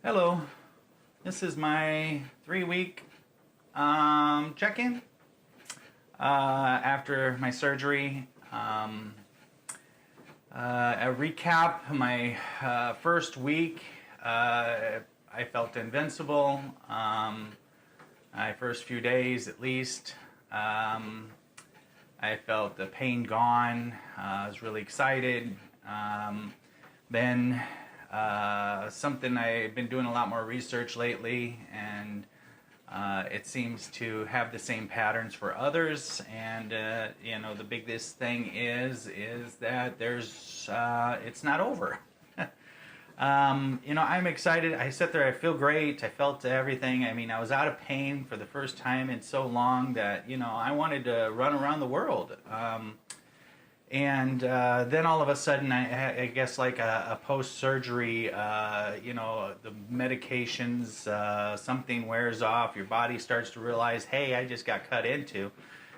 Hello, this is my 3-week check-in after my surgery. A recap, my first week, I felt invincible. My first few days at least, I felt the pain gone. I was really excited. Then something I've been doing a lot more research lately, and it seems to have the same patterns for others. And the biggest thing is that it's not over. I'm excited. I sit there, I feel great. I felt everything. I mean, I was out of pain for the first time in so long that I wanted to run around the world. And then all of a sudden, I guess like a post-surgery, the medications, something wears off, your body starts to realize, hey, I just got cut into.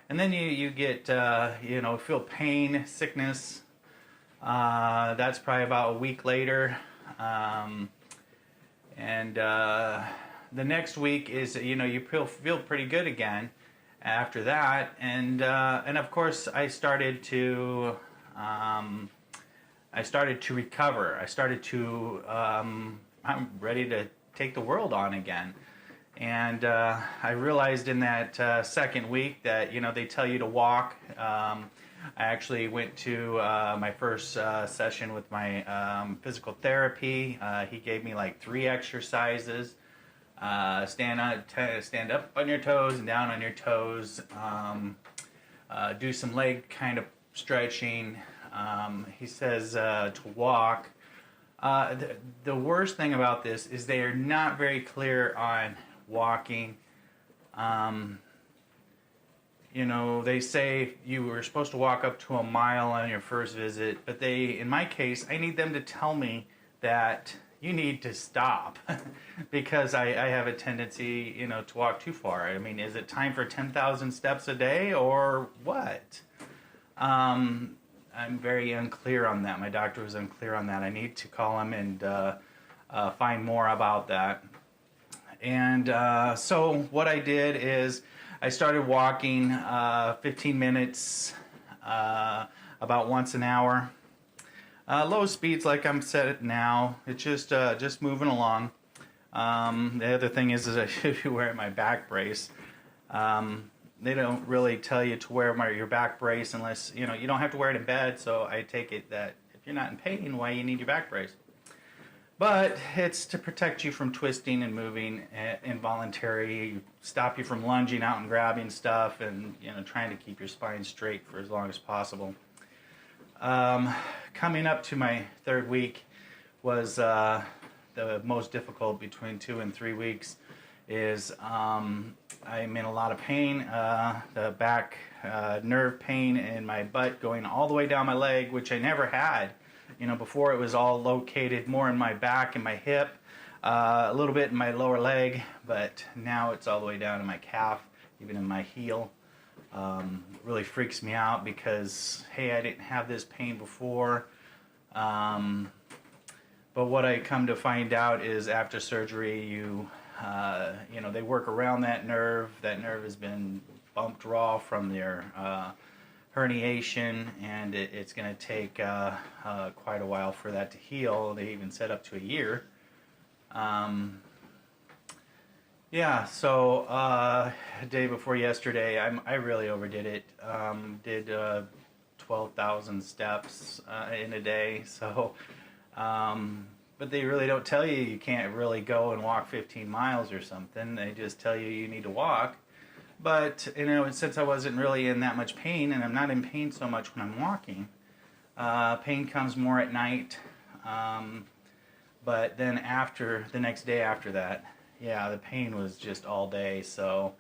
And then you get, feel pain, sickness. That's probably about a week later. The next week is, you feel pretty good again after that, and of course I started to recover. I'm ready to take the world on again. And I realized in that second week that they tell you to walk. I actually went to my first session with my physical therapy. He gave me like 3 exercises. Stand up on your toes and down on your toes. Do some leg kind of stretching. He says to walk. The worst thing about this is they are not very clear on walking. They say you were supposed to walk up to a mile on your first visit, but in my case, I need them to tell me that you need to stop because I have a tendency, to walk too far. I mean, is it time for 10,000 steps a day or what? I'm very unclear on that. My doctor was unclear on that. I need to call him and find more about that. And so what I did is I started walking 15 minutes about once an hour. Low speeds like I'm set now. It's just moving along. The other thing is I should be wearing my back brace. They don't really tell you to wear your back brace unless, you don't have to wear it in bed. So I take it that if you're not in pain, why you need your back brace? But it's to protect you from twisting and moving involuntary, stop you from lunging out and grabbing stuff, and trying to keep your spine straight for as long as possible. Coming up to my 3rd week was the most difficult between 2 and 3 weeks. I'm in a lot of pain, the back nerve pain in my butt going all the way down my leg, which I never had. Before it was all located more in my back and my hip, a little bit in my lower leg, but now it's all the way down in my calf, even in my heel. It really freaks me out because, hey, I didn't have this pain before. But what I come to find out is after surgery, they work around that nerve. That nerve has been bumped raw from their herniation, and it's going to take quite a while for that to heal. They even said up to a year. So day before yesterday, I really overdid it. Did 12,000 steps in a day. So, but they really don't tell you can't really go and walk 15 miles or something. They just tell you need to walk. But, since I wasn't really in that much pain, and I'm not in pain so much when I'm walking, pain comes more at night. But then the next day after that, the pain was just all day. So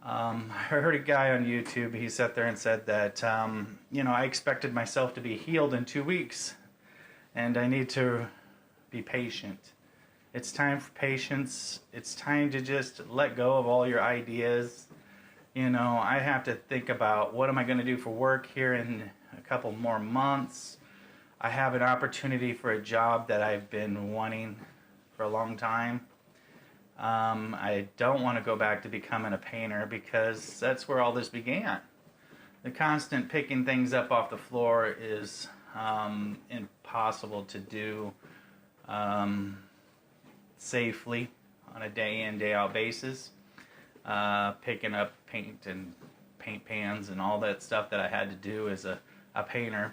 I heard a guy on YouTube, he sat there and said that, I expected myself to be healed in 2 weeks, and I need to be patient. It's time for patience. It's time to just let go of all your ideas. I have to think about what am I going to do for work here in a couple more months. I have an opportunity for a job that I've been wanting for a long time. I don't want to go back to becoming a painter because that's where all this began. The constant picking things up off the floor is impossible to do safely on a day in, day out basis. Picking up paint and paint pans and all that stuff that I had to do as a painter.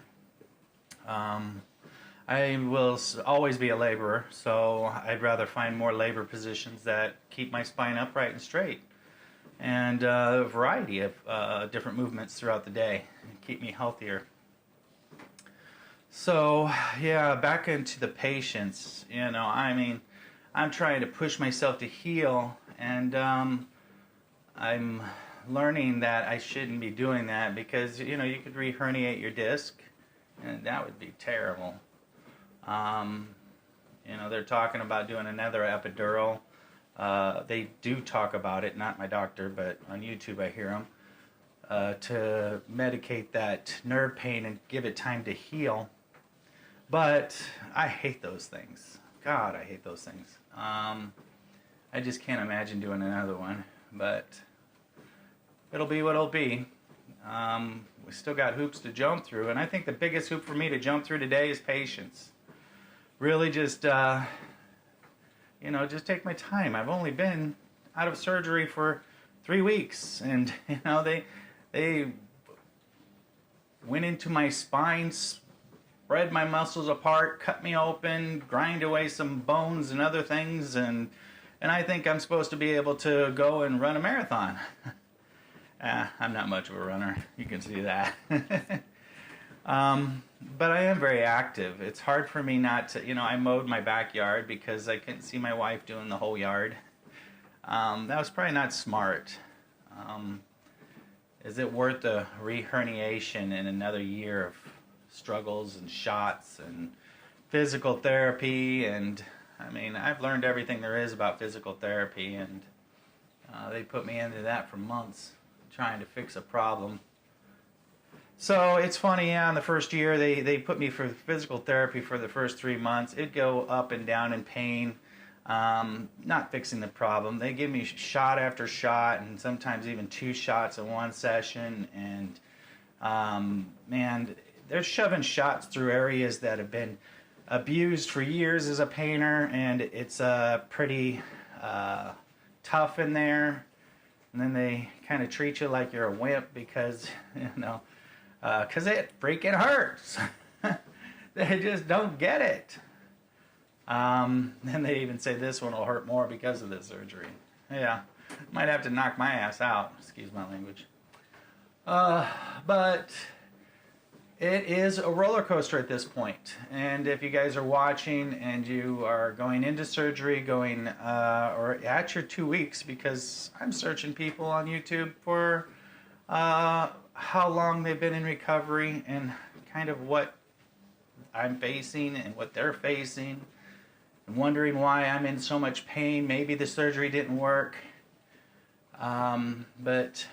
I will always be a laborer, so I'd rather find more labor positions that keep my spine upright and straight, and a variety of different movements throughout the day and keep me healthier. So yeah, back into the patients. You know, I mean, I'm trying to push myself to heal, and I'm learning that I shouldn't be doing that because, you know, you could re-herniate your disc, and that would be terrible. You know, they're talking about doing another epidural. They do talk about it, not my doctor, but on YouTube I hear them, to medicate that nerve pain and give it time to heal. But I hate those things. God, I hate those things. I just can't imagine doing another one, but it'll be what it'll be. We still got hoops to jump through, and I think the biggest hoop for me to jump through today is patience. Really just, you know, just take my time. I've only been out of surgery for 3 weeks, and, you know, they went into my spine, spread my muscles apart, cut me open, grind away some bones and other things, and I think I'm supposed to be able to go and run a marathon. I'm not much of a runner, you can see that. But I am very active. It's hard for me not to, you know, I mowed my backyard because I couldn't see my wife doing the whole yard. That was probably not smart. Is it worth a re-herniation in another year of struggles and shots and physical therapy? And I mean, I've learned everything there is about physical therapy, and they put me into that for months trying to fix a problem. So it's funny, yeah, in the first year they put me for physical therapy for the first 3 months. It'd go up and down in pain, not fixing the problem. They give me shot after shot, and sometimes even 2 shots in one session, and man, they're shoving shots through areas that have been abused for years as a painter, and it's pretty tough in there. And then they kind of treat you like you're a wimp because, you know, because it freaking hurts. They just don't get it. And they even say this one will hurt more because of this surgery. Yeah, might have to knock my ass out. Excuse my language. But it is a roller coaster at this point. And if you guys are watching and you are going into surgery, going or at your 2 weeks, because I'm searching people on YouTube for how long they've been in recovery and kind of what I'm facing and what they're facing, and wondering why I'm in so much pain. Maybe the surgery didn't work. But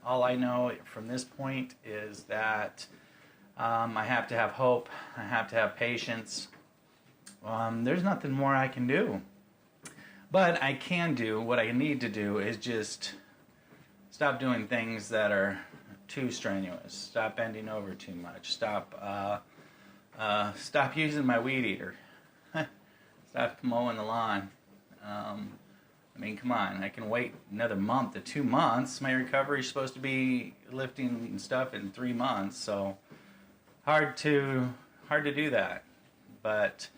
all I know from this point is that I have to have hope. I have to have patience. There's nothing more I can do. But I can do, what I need to do is just stop doing things that are too strenuous. Stop bending over too much. Stop using my weed eater. Stop mowing the lawn. I mean, come on. I can wait another month to 2 months. My recovery is supposed to be lifting stuff in 3 months, so hard to do that. But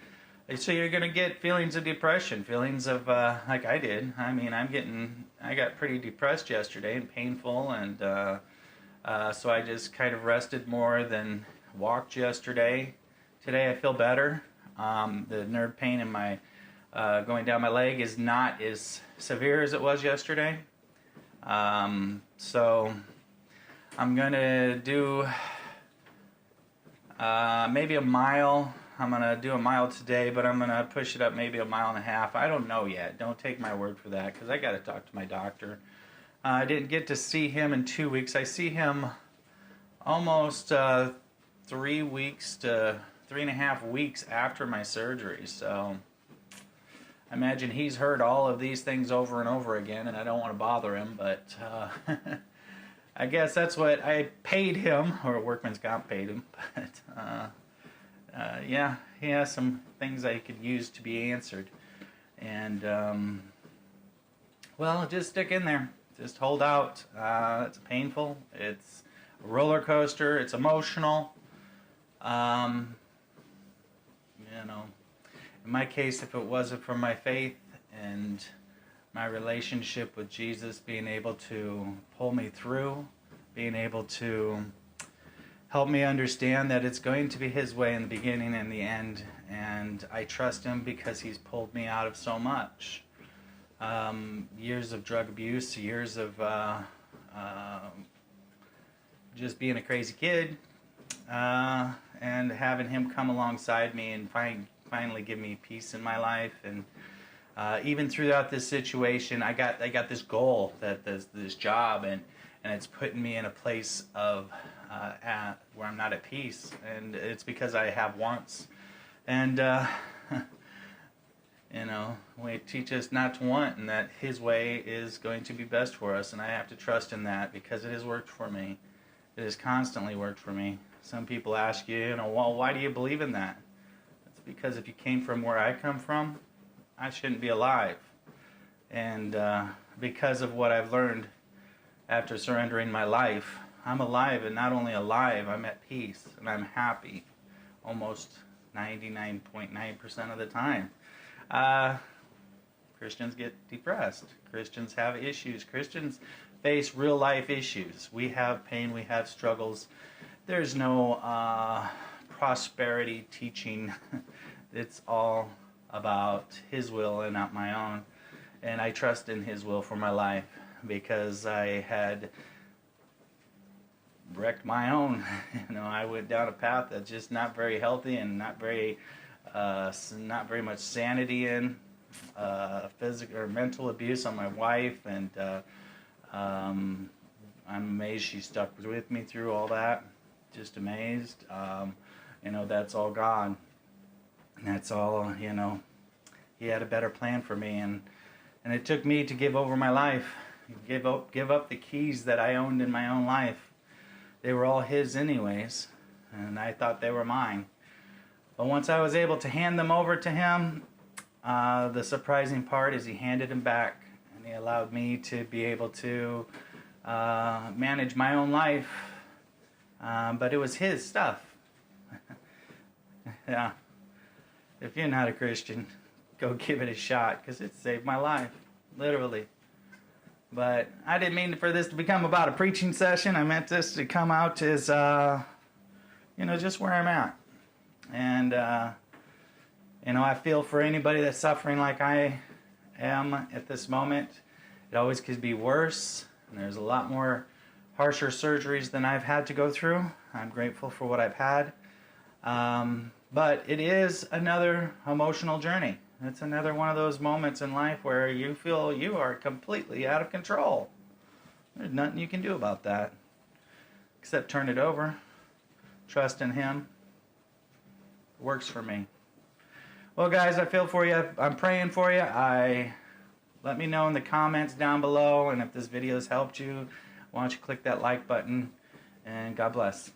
so you're gonna get feelings of depression, feelings of like I did. I mean, I got pretty depressed yesterday and painful, and so I just kind of rested more than walked yesterday. Today I feel better. The nerve pain in my going down my leg is not as severe as it was yesterday. So I'm gonna do maybe a mile. I'm gonna do a mile today, but I'm gonna push it up maybe a mile and a half. I don't know yet. Don't take my word for that, because I got to talk to my doctor. I didn't get to see him in 2 weeks. I see him almost 3 weeks to 3.5 weeks after my surgery. So I imagine he's heard all of these things over and over again, and I don't want to bother him, but I guess that's what I paid him, or Workman's Comp paid him. But yeah, he has some things I could use to be answered. And, well, just stick in there. Just hold out. It's painful. It's a roller coaster. It's emotional. You know, in my case, if it wasn't for my faith and my relationship with Jesus being able to pull me through, being able to help me understand that it's going to be His way in the beginning and the end, and I trust Him because He's pulled me out of so much. Years of drug abuse, years of just being a crazy kid, and having Him come alongside me and finally give me peace in my life. And even throughout this situation, I got this goal, that this job, and it's putting me in a place of where I'm not at peace, and it's because I have wants. And you know, we teach us not to want, and that His way is going to be best for us, and I have to trust in that because it has worked for me. It has constantly worked for me. Some people ask you, well, why do you believe in that? It's because if you came from where I come from, I shouldn't be alive. And because of what I've learned after surrendering my life, I'm alive, and not only alive, I'm at peace, and I'm happy almost 99.9% of the time. Christians get depressed. Christians have issues. Christians face real life issues. We have pain. We have struggles. There's no prosperity teaching. It's all about His will and not my own. And I trust in His will for my life because I had wrecked my own. You know, I went down a path that's just not very healthy and not very much sanity in. Physical or mental abuse on my wife, and I'm amazed she stuck with me through all that. Just amazed. You know, that's all God. That's all, you know. He had a better plan for me, and it took me to give over my life, give up the keys that I owned in my own life. They were all His anyways, and I thought they were mine. But once I was able to hand them over to Him, the surprising part is He handed them back, and He allowed me to be able to manage my own life. But it was His stuff. Yeah. If you're not a Christian, go give it a shot, because it saved my life, literally. But I didn't mean for this to become about a preaching session. I meant this to come out as, you know, just where I'm at. And, you know, I feel for anybody that's suffering like I am at this moment. It always could be worse, and there's a lot more harsher surgeries than I've had to go through. I'm grateful for what I've had. But it is another emotional journey. It's another one of those moments in life where you feel you are completely out of control. There's nothing you can do about that except turn it over, trust in Him. It works for me. Well, guys, I feel for you. I'm praying for you. Let me know in the comments down below, and if this video has helped you, why don't you click that like button, and God bless.